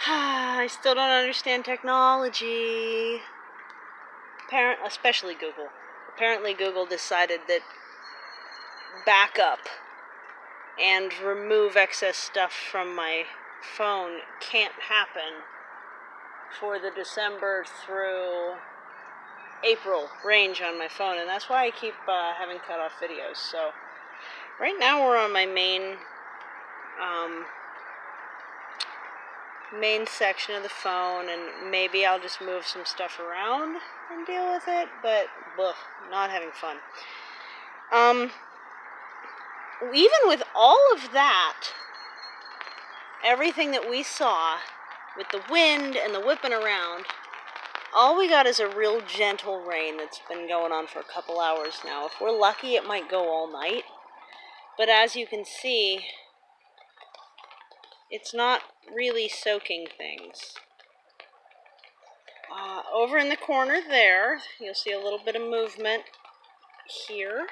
I still don't understand technology. Especially Google. Apparently Google decided that backup and remove excess stuff from my phone can't happen for the December through April range on my phone, and that's why I keep having cut off videos. So right now we're on my main section of the phone, and maybe I'll just move some stuff around and deal with it, but not having fun. Even with all of that, everything that we saw with the wind and the whipping around, all we got is a real gentle rain that's been going on for a couple hours now. If we're lucky, it might go all night. But as you can see, it's not really soaking things. Over in the corner there, you'll see a little bit of movement here.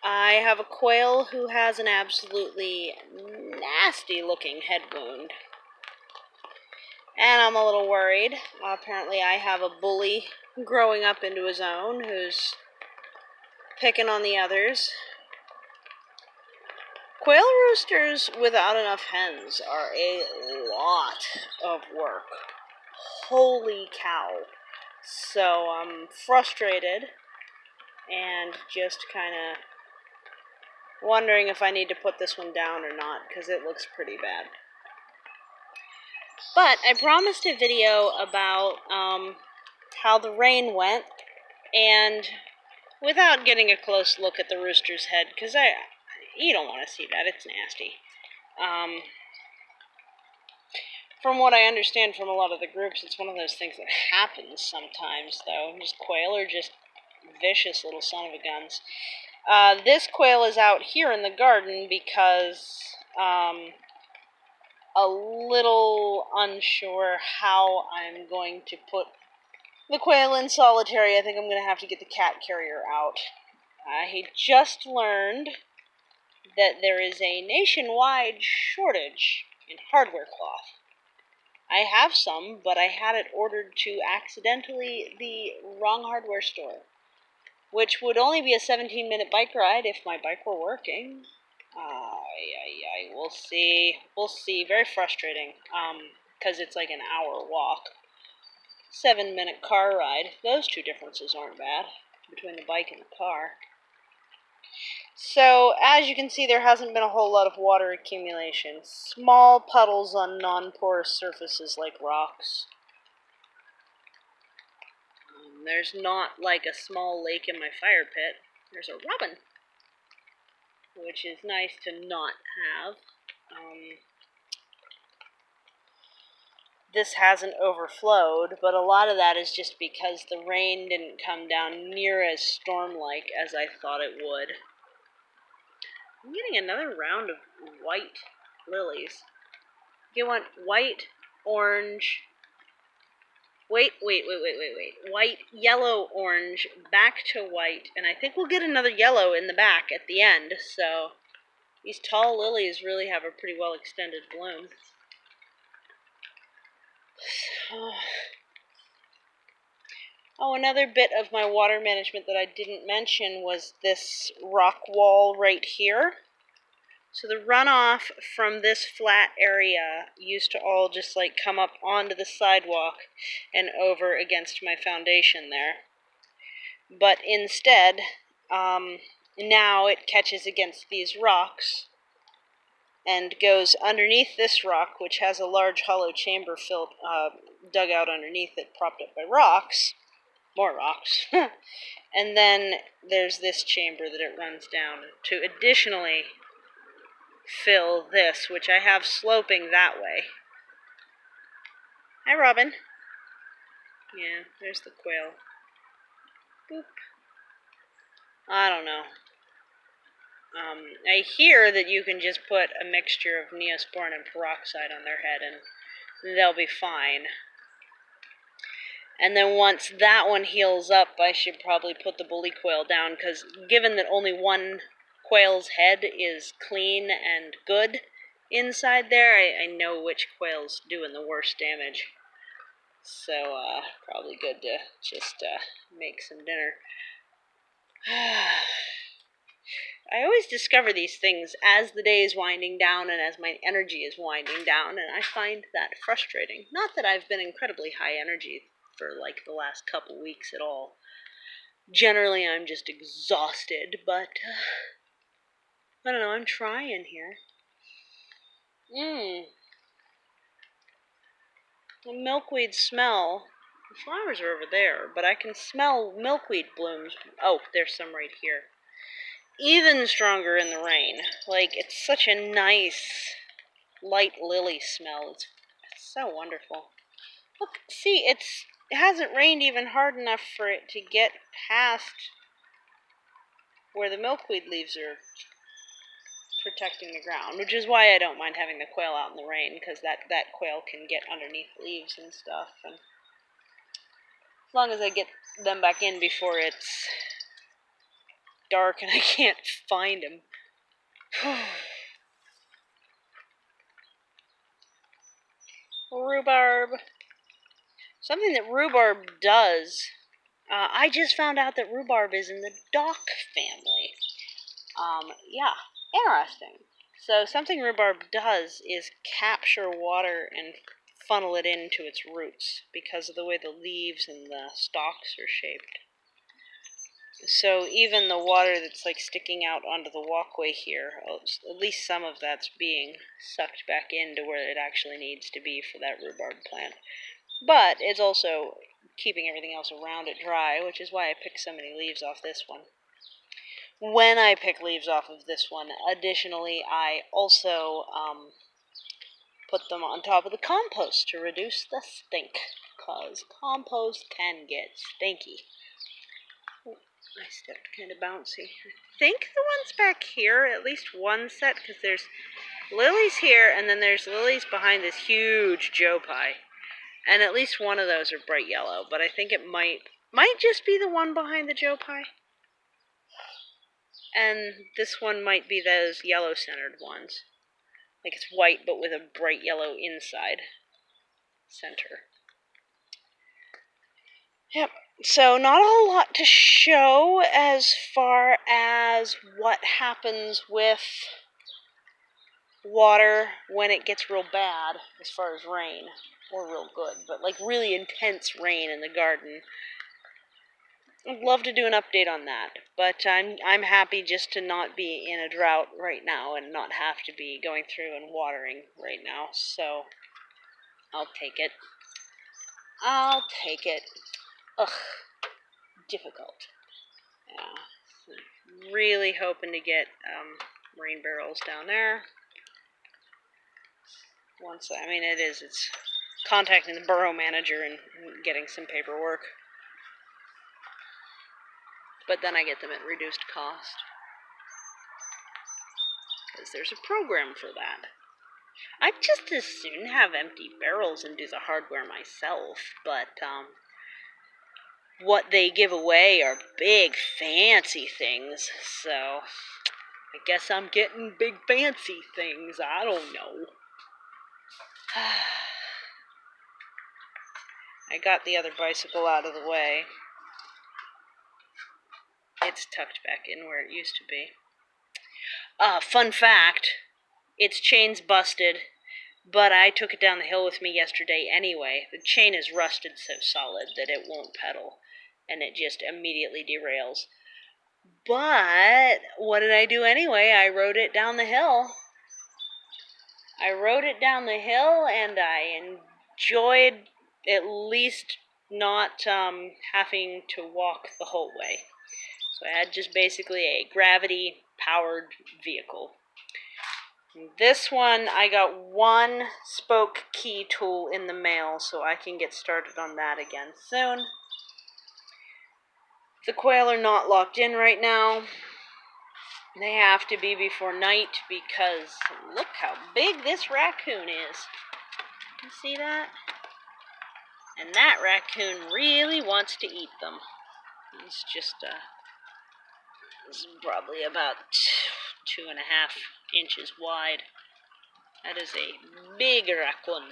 I have a quail who has an absolutely nasty looking head wound. And I'm a little worried. Apparently I have a bully growing up into his own who's picking on the others. Quail roosters without enough hens are a lot of work. Holy cow. So I'm frustrated and just kind of wondering if I need to put this one down or not, because it looks pretty bad. But I promised a video about how the rain went, and without getting a close look at the rooster's head, because you don't want to see that, it's nasty. From what I understand from a lot of the groups, it's one of those things that happens sometimes, though. Just quail are just vicious little son of a guns. This quail is out here in the garden because a little unsure how I'm going to put the quail in solitary. I think I'm going to have to get the cat carrier out. I just learned that there is a nationwide shortage in hardware cloth. I have some, but I had it ordered to accidentally the wrong hardware store, which would only be a 17-minute bike ride if my bike were working. We'll see. We'll see. Very frustrating, because it's like an hour walk. 7-minute car ride. Those two differences aren't bad between the bike and the car. So, as you can see, there hasn't been a whole lot of water accumulation. Small puddles on non-porous surfaces like rocks. There's not like a small lake in my fire pit. There's a robin, which is nice to not have. This hasn't overflowed, but a lot of that is just because the rain didn't come down near as storm-like as I thought it would. I'm getting another round of white lilies. You want white, orange, wait. White, yellow, orange, back to white, and I think we'll get another yellow in the back at the end, so these tall lilies really have a pretty well extended bloom. Oh, another bit of my water management that I didn't mention was this rock wall right here. So the runoff from this flat area used to all just like come up onto the sidewalk and over against my foundation there. But instead, now it catches against these rocks and goes underneath this rock, which has a large hollow chamber dug out underneath it, propped up by rocks. More rocks. And then there's this chamber that it runs down to additionally fill this, which I have sloping that way. Hi, Robin. Yeah, there's the quail. Boop. I don't know. I hear that you can just put a mixture of Neosporin and peroxide on their head and they'll be fine. And then once that one heals up, I should probably put the bully quail down, because given that only one quail's head is clean and good, inside there, I know which quail's doing the worst damage. So, probably good to just make some dinner. I always discover these things as the day is winding down and as my energy is winding down, and I find that frustrating. Not that I've been incredibly high energy for like the last couple weeks at all. Generally, I'm just exhausted, but I don't know, I'm trying here. The milkweed smell. The flowers are over there, but I can smell milkweed blooms. Oh, there's some right here. Even stronger in the rain. Like, it's such a nice light lily smell. It's so wonderful. Look, see, it hasn't rained even hard enough for it to get past where the milkweed leaves are protecting the ground, which is why I don't mind having the quail out in the rain, because that quail can get underneath leaves and stuff. And as long as I get them back in before it's dark and I can't find them. Rhubarb. Something that rhubarb does, I just found out that rhubarb is in the dock family. Yeah, interesting. So something rhubarb does is capture water and funnel it into its roots because of the way the leaves and the stalks are shaped. So even the water that's like sticking out onto the walkway here, at least some of that's being sucked back into where it actually needs to be for that rhubarb plant. But it's also keeping everything else around it dry, which is why I picked so many leaves off this one. When I pick leaves off of this one, additionally, I also put them on top of the compost to reduce the stink, because compost can get stinky. Oh, I stepped kind of bouncy. I think the ones back here, at least one set, because there's lilies here, and then there's lilies behind this huge Joe Pye. And at least one of those are bright yellow, but I think it might just be the one behind the Joe Pye. And this one might be those yellow-centered ones. Like it's white, but with a bright yellow inside center. Yep, so not a whole lot to show as far as what happens with water when it gets real bad, as far as rain, or real good, but like really intense rain in the garden. I'd love to do an update on that, but I'm happy just to not be in a drought right now and not have to be going through and watering right now, so I'll take it. I'll take it. Ugh, difficult. Yeah, so really hoping to get rain barrels down there. It's contacting the borough manager and getting some paperwork. But then I get them at reduced cost, because there's a program for that. I'd just as soon have empty barrels and do the hardware myself, but what they give away are big, fancy things, so I guess I'm getting big, fancy things. I don't know. I got the other bicycle out of the way. It's tucked back in where it used to be. Fun fact, its chain's busted, but I took it down the hill with me yesterday anyway. The chain is rusted so solid that it won't pedal, and it just immediately derails. But what did I do anyway? I rode it down the hill. And I enjoyed at least not having to walk the whole way. So I had just basically a gravity-powered vehicle. This one, I got one spoke key tool in the mail, so I can get started on that again soon. The quail are not locked in right now. They have to be before night because look how big this raccoon is. You see that? And that raccoon really wants to eat them. He's just, this is probably about 2.5 inches wide. That is a big raccoon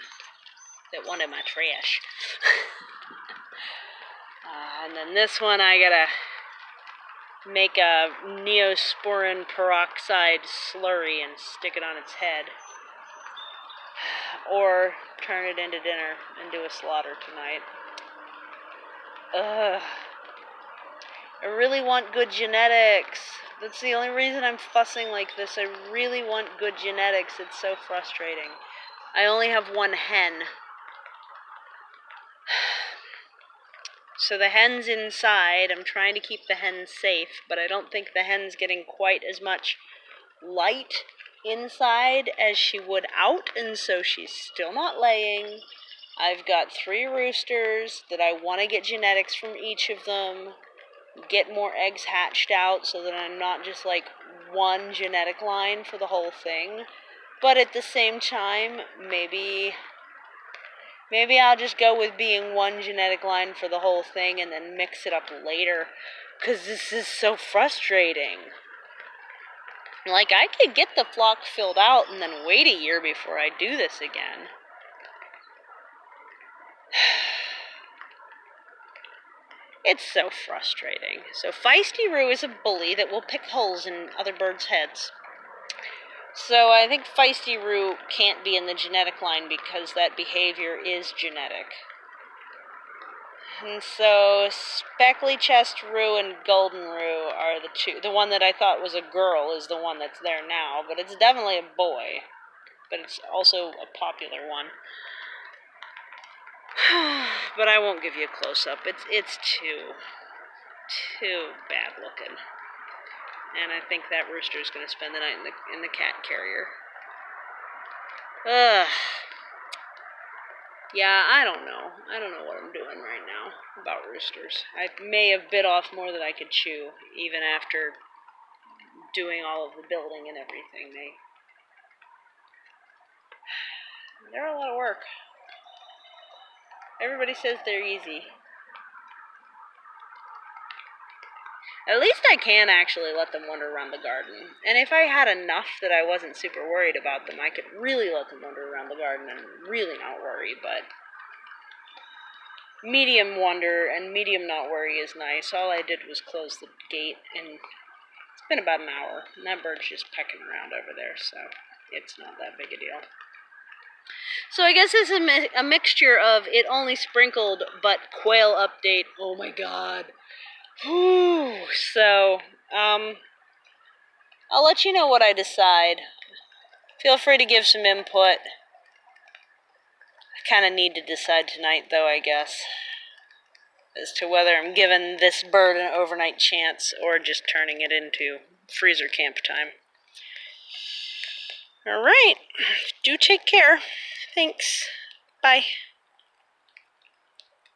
that wanted my trash. And then this one, I gotta make a neosporin peroxide slurry and stick it on its head. Or turn it into dinner and do a slaughter tonight. Ugh. I really want good genetics. That's the only reason I'm fussing like this. I really want good genetics. It's so frustrating. I only have one hen. So the hen's inside. I'm trying to keep the hen safe, but I don't think the hen's getting quite as much light inside as she would out, and so she's still not laying. I've got 3 roosters that I want to get genetics from each of them, get more eggs hatched out so that I'm not just like one genetic line for the whole thing. But at the same time, maybe I'll just go with being one genetic line for the whole thing and then mix it up later, because this is so frustrating. Like, I could get the flock filled out and then wait a year before I do this again. It's so frustrating. So Feisty Roo is a bully that will pick holes in other birds' heads. So I think Feisty Roo can't be in the genetic line because that behavior is genetic. And so Speckly Chest Roo and Golden Roo are the two. The one that I thought was a girl is the one that's there now, but it's definitely a boy. But it's also a popular one. But I won't give you a close-up. It's too bad looking. And I think that rooster is going to spend the night in the cat carrier. Ugh. Yeah, I don't know. I don't know what I'm doing right now about roosters. I may have bit off more than I could chew, even after doing all of the building and everything. They're a lot of work. Everybody says they're easy. At least I can actually let them wander around the garden. And if I had enough that I wasn't super worried about them, I could really let them wander around the garden and really not worry. But medium wander and medium not worry is nice. All I did was close the gate, and it's been about an hour. And that bird's just pecking around over there, so it's not that big a deal. So I guess this is a mixture of it only sprinkled, but quail update. Oh my god. Whew. So, I'll let you know what I decide. Feel free to give some input. I kind of need to decide tonight, though, I guess, as to whether I'm giving this bird an overnight chance or just turning it into freezer camp time. All right. Do take care. Thanks. Bye.